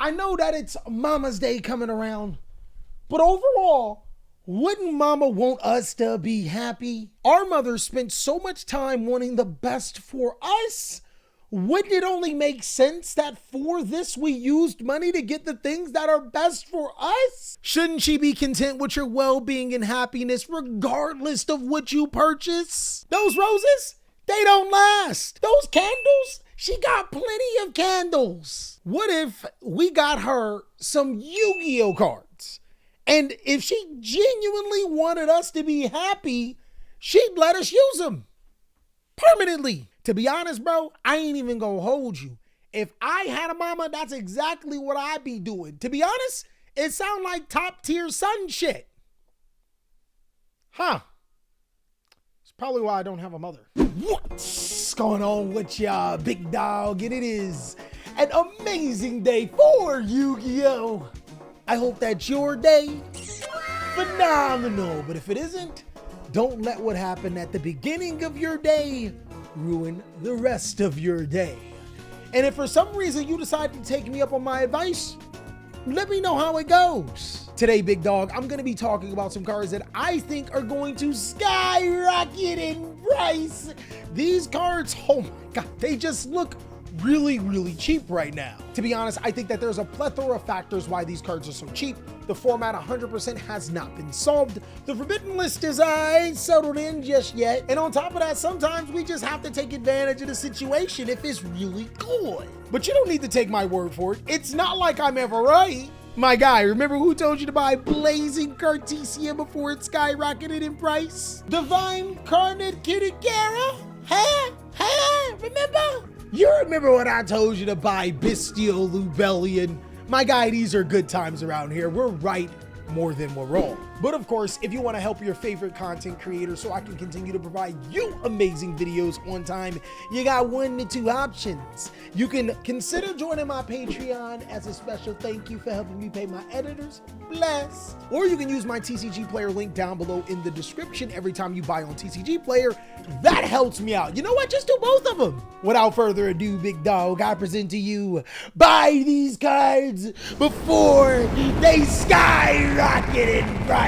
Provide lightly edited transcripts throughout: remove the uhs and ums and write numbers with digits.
I know that it's Mommas Day coming around, but overall, wouldn't Mama want us to be happy? Our mothers spent so much time wanting the best for us. Wouldn't it only make sense that for this we used money to get the things that are best for us? Shouldn't she be content with your well-being and happiness regardless of what you purchase? Those roses, they don't last. Those candles, she got plenty of candles. What if we got her some Yu-Gi-Oh cards? And if she genuinely wanted us to be happy, she'd let us use them permanently. To be honest, bro, I ain't even gonna hold you. If I had a mama, that's exactly what I'd be doing. To be honest, it sounds like top tier son shit. Huh. It's probably why I don't have a mother. What's going on with ya, big dog? And it is an amazing day for Yu-Gi-Oh! I hope that your day phenomenal. But if it isn't, don't let what happened at the beginning of your day ruin the rest of your day. And if for some reason you decide to take me up on my advice, let me know how it goes. Today, big dog, I'm going to be talking about some cards that I think are going to skyrocket in price. These cards, oh my God, they just look really, really cheap right now. To be honest, I think that there's a plethora of factors why these cards are so cheap. The format 100% has not been solved. The forbidden list is ain't settled in just yet. And on top of that, sometimes we just have to take advantage of the situation if it's really good. But you don't need to take my word for it. It's not like I'm ever right. My guy, remember who told you to buy blazing Cartesian before it skyrocketed in price? Divine Carnate Kirigara? Huh? Remember? You remember when I told you to buy Bestial Lubellion? My guy, these are good times around here. We're right more than we're wrong. But of course, if you want to help your favorite content creator so I can continue to provide you amazing videos on time, you got one to two options. You can consider joining my Patreon as a special thank you for helping me pay my editors. Blessed. Or you can use my TCG Player link down below in the description every time you buy on TCG Player. That helps me out. You know what? Just do both of them. Without further ado, big dog, I present to you, buy these cards before they skyrocket in price.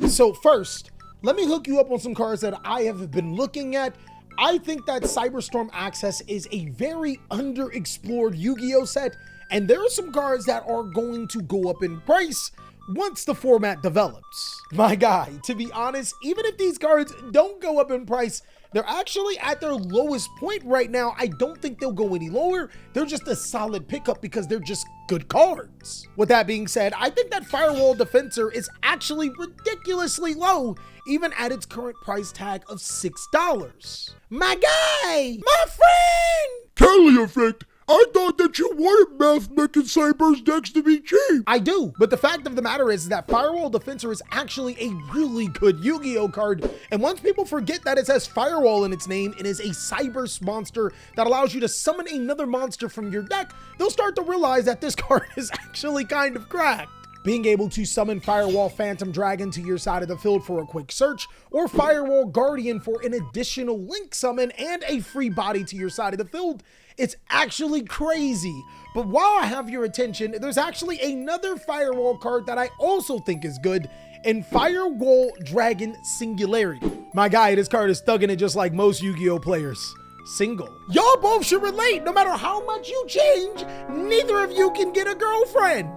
So first, let me hook you up on some cards that I have been looking at. I think that Cyberstorm Access is a very underexplored Yu-Gi-Oh set, and there are some cards that are going to go up in price once the format develops. My guy, to be honest, even if these cards don't go up in price, they're actually at their lowest point right now. I don't think they'll go any lower. They're just a solid pickup because they're just good cards. With that being said, I think that Firewall Defensor is actually ridiculously low, even at its current price tag of $6. My guy, my friend! TheCaliEffect, I thought that you wanted Mathmech and Cyber's decks to be cheap. I do, but the fact of the matter is that Firewall Defensor is actually a really good Yu-Gi-Oh card, and once people forget that it says Firewall in its name, it is a Cyber monster that allows you to summon another monster from your deck, they'll start to realize that this card is actually kind of cracked. Being able to summon Firewall Phantom Dragon to your side of the field for a quick search, or Firewall Guardian for an additional link summon and a free body to your side of the field, it's actually crazy. But while I have your attention, there's actually another Firewall card that I also think is good, in Firewall Dragon Singularity. My guy, this card is thugging it just like most Yu-Gi-Oh players. Single. Y'all both should relate. No matter how much you change, neither of you can get a girlfriend.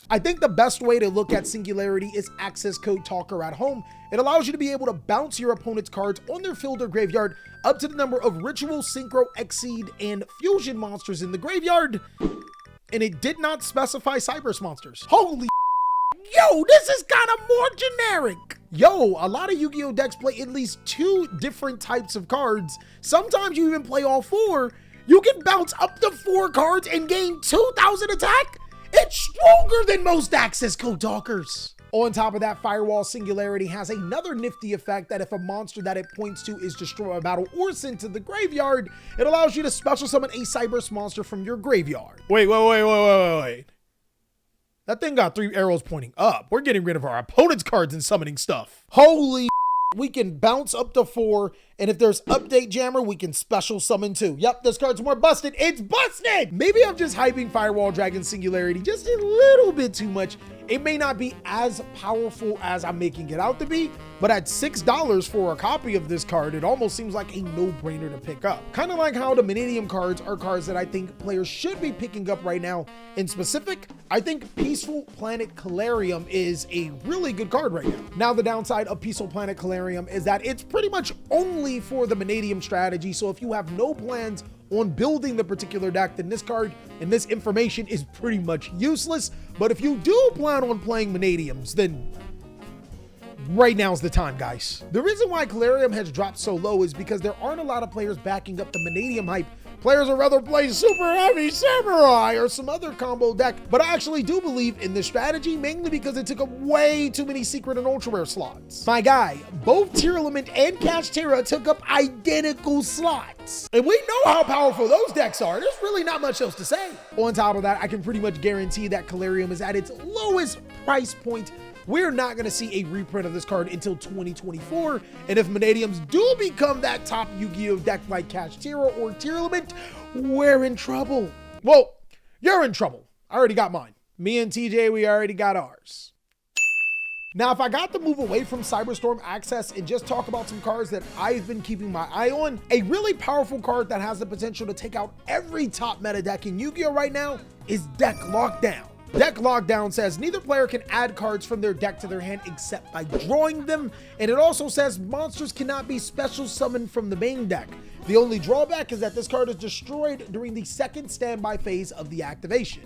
I think the best way to look at Singularity is access code Talker at home. It allows you to be able to bounce your opponent's cards on their field or graveyard up to the number of Ritual, Synchro, Exceed, and Fusion monsters in the graveyard. And it did not specify Cyber monsters. Holy yo, this is kind of more generic. Yo, a lot of Yu-Gi-Oh decks play at least 2 different types of cards. Sometimes you even play all 4. You can bounce up to 4 cards and gain 2,000 attack. It's stronger than most access code talkers. On top of that, Firewall Singularity has another nifty effect that if a monster that it points to is destroyed by battle or sent to the graveyard, it allows you to special summon a Cyberse monster from your graveyard. Wait. That thing got 3 arrows pointing up. We're getting rid of our opponent's cards and summoning stuff. Holy we can bounce up to 4, and if there's update jammer, we can special summon 2. Yep, this card's more busted. It's busted! Maybe I'm just hyping Firewall Dragon Singularity just a little bit too much. It may not be as powerful as I'm making it out to be, but at $6 for a copy of this card, it almost seems like a no-brainer to pick up. Kind of like how the Manadium cards are cards that I think players should be picking up right now. In specific, I think Peaceful Planet Calarium is a really good card right now. Now, the downside of Peaceful Planet Calarium is that it's pretty much only for the Manadium strategy, so if you have no plans on building the particular deck, then this card and this information is pretty much useless. But if you do plan on playing Manadiums, then right now's the time, guys. The reason why Calarium has dropped so low is because there aren't a lot of players backing up the Manadium hype. Players would rather play Super Heavy Samurai or some other combo deck, but I actually do believe in this strategy, mainly because it took up way too many secret and ultra rare slots. My guy, both Tearlament and Kashtira took up identical slots. And we know how powerful those decks are. There's really not much else to say. On top of that, I can pretty much guarantee that Calarium is at its lowest price point. We're not going to see a reprint of this card until 2024, and if Manadiums do become that top Yu-Gi-Oh deck like Kashtira or Tearlament, we're in trouble. Well, you're in trouble. I already got mine. Me and TJ, we already got ours. Now, if I got to move away from Cyberstorm Access and just talk about some cards that I've been keeping my eye on, a really powerful card that has the potential to take out every top meta deck in Yu-Gi-Oh right now is Deck Lockdown. Deck Lockdown says neither player can add cards from their deck to their hand except by drawing them, and it also says monsters cannot be special summoned from the main deck. The only drawback is that this card is destroyed during the second standby phase of the activation.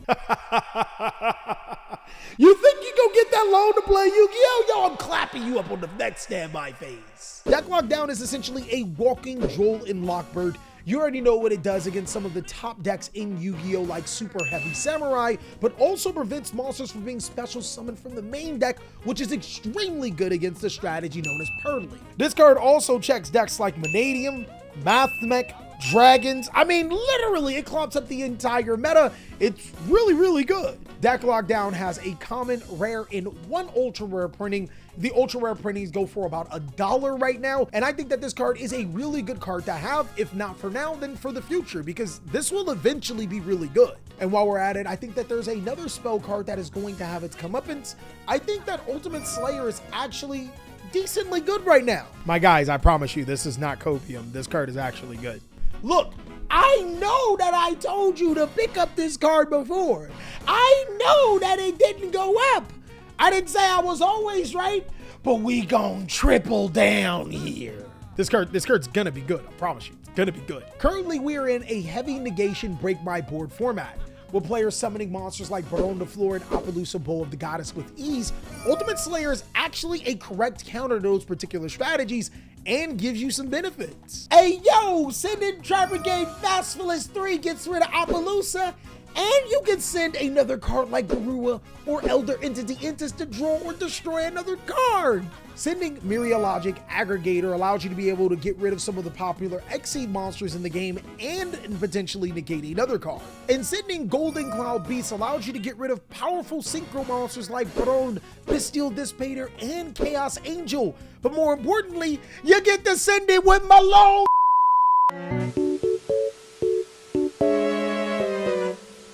You think you gonna get that loan to play Yu-Gi-Oh? Yo, I'm clapping you up on the next standby phase. Deck Lockdown is essentially a walking Joel in Lockbird. You already know what it does against some of the top decks in Yu-Gi-Oh like Super Heavy Samurai, but also prevents monsters from being special summoned from the main deck, which is extremely good against the strategy known as Purrely. This card also checks decks like Manadium, Mathmech, Dragons. I mean, literally, it clops up the entire meta. It's really, really good. Deck Lockdown has a common, rare, and 1 ultra rare printing. The ultra rare printings go for about $1 right now, and I think that this card is a really good card to have, if not for now, then for the future, because this will eventually be really good. And while we're at it, I think that there's another spell card that is going to have its comeuppance. I think that Ultimate Slayer is actually decently good right now. My guys, I promise you, this is not copium. This card is actually good. Look, I know that I told you to pick up this card before. I know that it didn't go up. I didn't say I was always right, but we gon' triple down here. This card's gonna be good, I promise you. It's gonna be good. Currently, we're in a heavy negation break my board format, with players summoning monsters like Baron de Fleur and Appaloosa Bowl of the Goddess with ease. Ultimate Slayer is actually a correct counter to those particular strategies and gives you some benefits. Hey yo, send in Trap Brigade Fastfulest 3 gets rid of Appaloosa, and you can send another card like Garua or Elder Entity Intis to draw or destroy another card. Sending Myriologic Aggregator allows you to be able to get rid of some of the popular Xseed monsters in the game and potentially negate another card. And sending Golden Cloud Beast allows you to get rid of powerful synchro monsters like Baron, Bestial Dissipator, and Chaos Angel. But more importantly, you get to send it with Malone.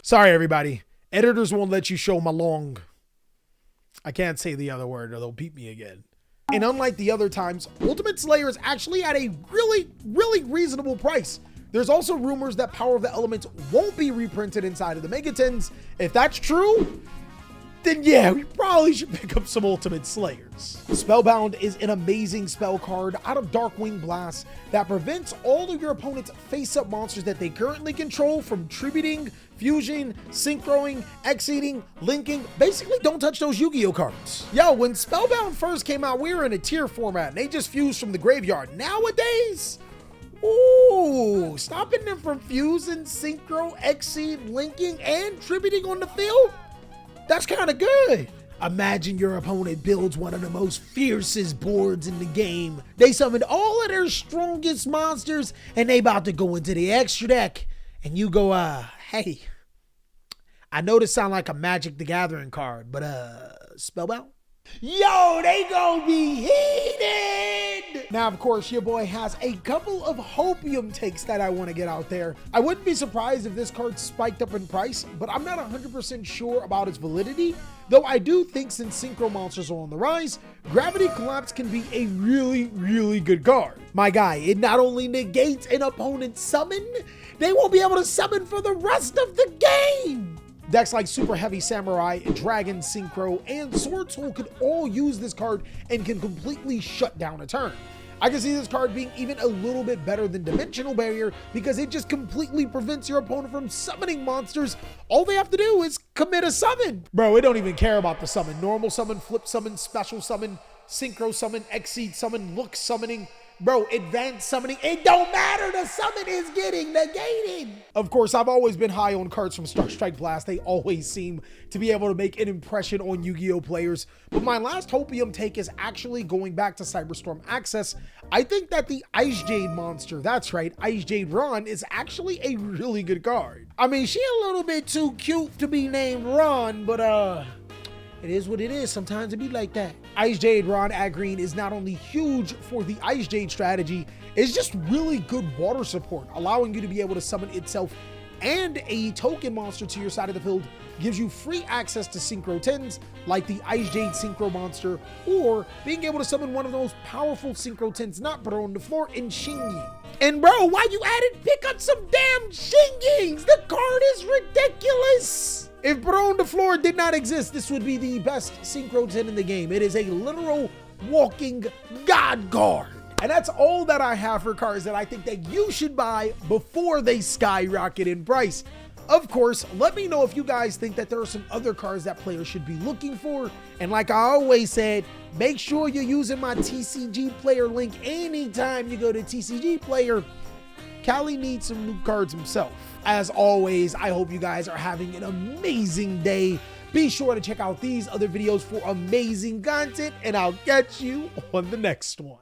Sorry, everybody. Editors won't let you show Malong. I can't say the other word or they'll beat me again. And unlike the other times, Ultimate Slayer is actually at a really, really reasonable price. There's also rumors that Power of the Elements won't be reprinted inside of the Megatons. If that's true, then yeah, we probably should pick up some Ultimate Slayers. Spellbound is an amazing spell card out of Darkwing Blast that prevents all of your opponent's face-up monsters that they currently control from tributing, fusion, synchroing, exceeding, linking. Basically, don't touch those Yu-Gi-Oh cards. Yo, when Spellbound first came out, we were in a tier format and they just fused from the graveyard. Nowadays, ooh, stopping them from fusing, synchro, exceed, linking, and tributing on the field? That's kind of good. Imagine your opponent builds one of the most fiercest boards in the game. They summoned all of their strongest monsters and they about to go into the extra deck. And you go, hey, I know this sound like a Magic the Gathering card, but Spellbound? Yo, they gonna be heated! Now, of course, your boy has a couple of hopium takes that I want to get out there. I wouldn't be surprised if this card spiked up in price, but I'm not 100% sure about its validity, though I do think since Synchro monsters are on the rise, Gravity Collapse can be a really good card. My guy, it not only negates an opponent's summon, they won't be able to summon for the rest of the game! Decks like Super Heavy Samurai, Dragon Synchro, and Sword Soul could all use this card and can completely shut down a turn. I can see this card being even a little bit better than Dimensional Barrier because it just completely prevents your opponent from summoning monsters. All they have to do is commit a summon. Bro, it don't even care about the summon. Normal summon, flip summon, special summon, synchro summon, exceed summon, look summoning. Bro, advanced summoning, it don't matter, the summon is getting negated. Of course, I've always been high on cards from Star Strike Blast. They always seem to be able to make an impression on Yu-Gi-Oh players. But my last hopium take is actually going back to Cyberstorm Access. I think that the Ice Jade monster, that's right, Ice Jade Ron, is actually a really good card. I mean, she a little bit too cute to be named Ron, but it is what it is. Sometimes it be like that. Ice Jade Ron at green is not only huge for the Ice Jade strategy, it's just really good water support, allowing you to be able to summon itself and a token monster to your side of the field. Gives you free access to Synchro 10s like the Ice Jade Synchro monster, or being able to summon one of those powerful Synchro 10s not put on the floor in Shingi. And bro, why you added pick up some damn Shingis? The card is ridiculous. If Bro on the Floor did not exist, this would be the best Synchro 10 in the game. It is a literal walking god card. And that's all that I have for cards that I think that you should buy before they skyrocket in price. Of course, let me know if you guys think that there are some other cards that players should be looking for. And like I always said, make sure you're using my TCG player link anytime you go to TCG player. Cali needs some new cards himself. As always, I hope you guys are having an amazing day. Be sure to check out these other videos for amazing content, and I'll catch you on the next one.